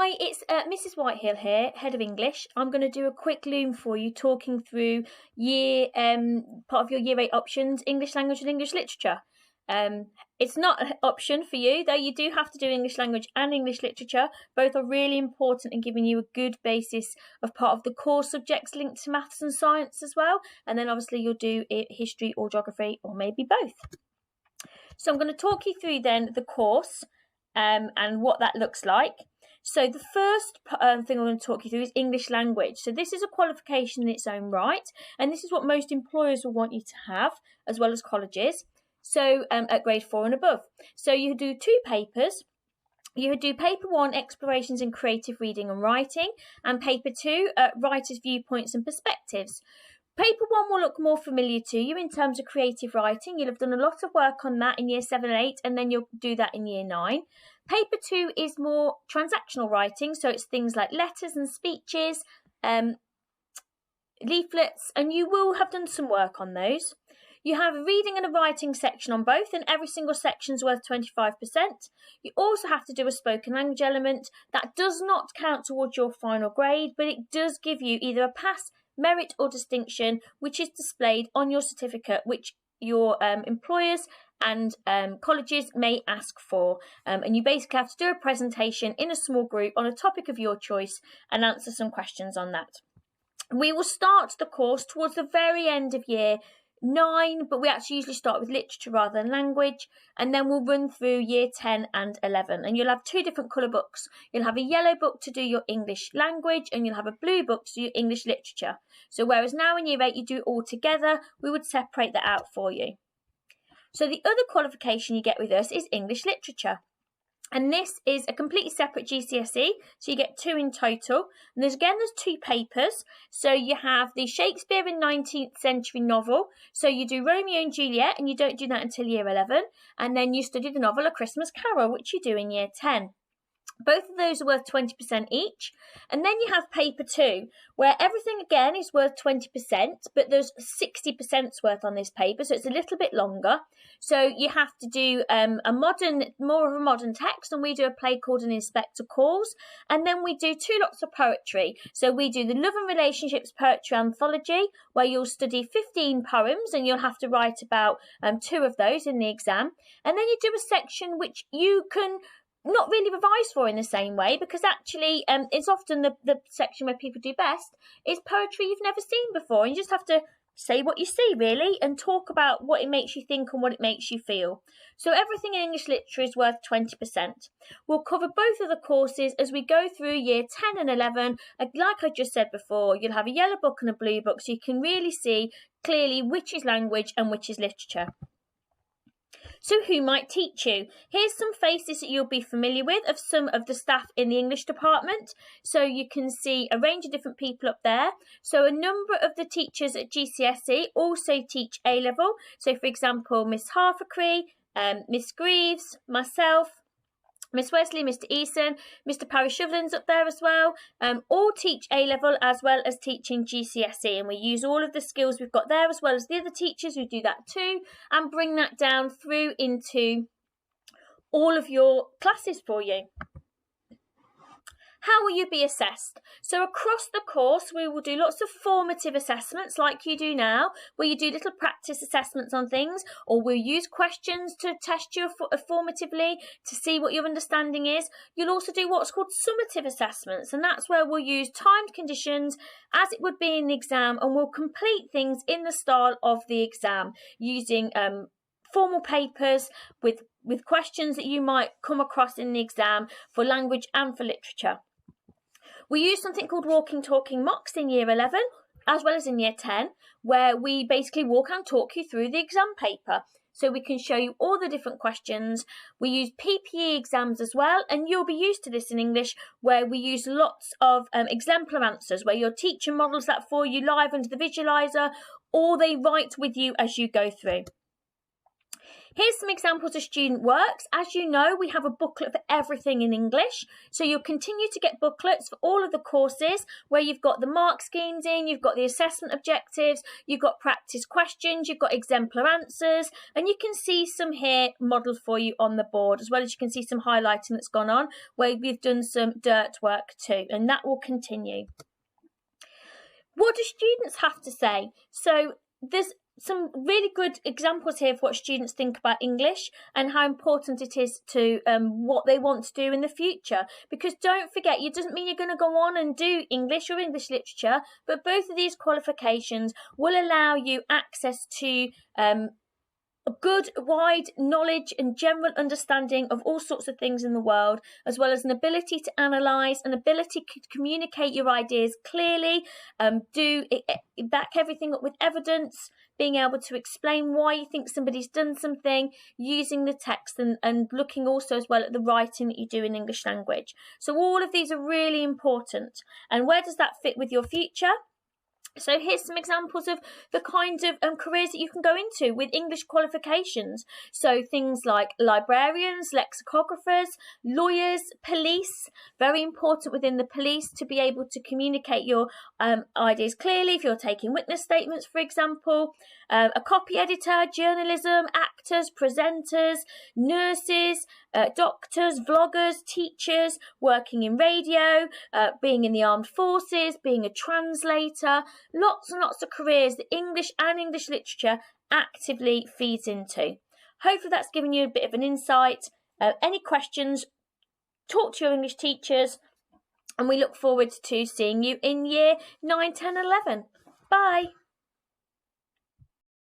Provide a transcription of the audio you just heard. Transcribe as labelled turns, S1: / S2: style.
S1: Hi, it's Mrs. Whitehill here, Head of English. I'm going to do a quick loom for you, talking through part of your Year 8 options, English Language and English Literature. It's not an option for you, though you do have to do English Language and English Literature. Both are really important in giving you a good basis of part of the core subjects linked to maths and science as well. And then obviously you'll do history or geography or maybe both. So I'm going to talk you through then the course and what that looks like. So the first thing I'm going to talk you through is English Language. So this is a qualification in its own right, and this is what most employers will want you to have, as well as colleges. So at grade 4 and above. So you do 2 papers. You do paper 1, Explorations in Creative Reading and Writing, and paper 2, Writers' Viewpoints and Perspectives. Paper 1 will look more familiar to you in terms of creative writing. You'll have done a lot of work on that in year 7 and 8, and then you'll do that in year 9. Paper 2 is more transactional writing, so it's things like letters and speeches, leaflets, and you will have done some work on those. You have a reading and a writing section on both, and every single section is worth 25%. You also have to do a spoken language element. That does not count towards your final grade, but it does give you either a pass, merit or distinction, which is displayed on your certificate, which your employers and colleges may ask for. And you basically have to do a presentation in a small group on a topic of your choice and answer some questions on that. We will start the course towards the very end of year 9, but we actually usually start with literature rather than language, and then we'll run through year 10 and 11, and you'll have 2 different colour books. You'll have a yellow book to do your English language, and you'll have a blue book to do your English literature. So whereas now in year 8 you do it all together, we would separate that out for you. So the other qualification you get with us is English literature. And this is a completely separate GCSE, so you get 2 in total. And there's 2 papers. So you have the Shakespeare in 19th century novel. So you do Romeo and Juliet, and you don't do that until year 11. And then you study the novel A Christmas Carol, which you do in year 10. Both of those are worth 20% each. And then you have paper 2, where everything again is worth 20%, but there's 60% worth on this paper, so it's a little bit longer. So you have to do more of a modern text, and we do a play called An Inspector Calls. And then we do 2 lots of poetry. So we do the Love and Relationships Poetry Anthology, where you'll study 15 poems, and you'll have to write about 2 of those in the exam. And then you do a section which you can not really revise for in the same way, because actually it's often the section where people do best is poetry you've never seen before, and you just have to say what you see really and talk about what it makes you think and what it makes you feel. So everything in English literature is worth 20%. We'll cover both of the courses as we go through year 10 and 11. Like I just said before, you'll have a yellow book and a blue book, so you can really see clearly which is language and which is literature. So who might teach you? Here's some faces that you'll be familiar with of some of the staff in the English department. So you can see a range of different people up there. So a number of the teachers at GCSE also teach A-level. So for example, Miss Harfacree, Miss Greaves, myself, Miss Wesley, Mr. Eason, Mr. Parry-Shovelin's up there as well, all teach A-level as well as teaching GCSE, and we use all of the skills we've got there as well as the other teachers who do that too, and bring that down through into all of your classes for you. How will you be assessed? So across the course, we will do lots of formative assessments like you do now, where you do little practice assessments on things, or we'll use questions to test you formatively to see what your understanding is. You'll also do what's called summative assessments, and that's where we'll use timed conditions as it would be in the exam, and we'll complete things in the style of the exam using formal papers with questions that you might come across in the exam for language and for literature. We use something called walking, talking mocks in year 11, as well as in year 10, where we basically walk and talk you through the exam paper. So we can show you all the different questions. We use PPE exams as well, and you'll be used to this in English, where we use lots of exemplar answers, where your teacher models that for you live under the visualizer, or they write with you as you go through. Here's some examples of student works. As you know, we have a booklet for everything in English. So you'll continue to get booklets for all of the courses where you've got the mark schemes in, you've got the assessment objectives, you've got practice questions, you've got exemplar answers, and you can see some here modelled for you on the board, as well as you can see some highlighting that's gone on where we've done some dirt work too, and that will continue. What do students have to say? So there's some really good examples here of what students think about English and how important it is to what they want to do in the future. Because don't forget, it doesn't mean you're going to go on and do English or English literature, but both of these qualifications will allow you access to a good wide knowledge and general understanding of all sorts of things in the world, as well as an ability to analyse, an ability to communicate your ideas clearly, back everything up with evidence, being able to explain why you think somebody's done something, using the text and looking also as well at the writing that you do in English language. So all of these are really important. And where does that fit with your future? So here's some examples of the kind of careers that you can go into with English qualifications. So things like librarians, lexicographers, lawyers, police. Very important within the police to be able to communicate your ideas clearly if you're taking witness statements, for example. A copy editor, journalism, actors, presenters, nurses, doctors, vloggers, teachers, working in radio, being in the armed forces, being a translator. Lots and lots of careers that English and English literature actively feeds into. Hopefully that's given you a bit of an insight. Any questions, talk to your English teachers, and we look forward to seeing you in year 9, 10, 11. Bye.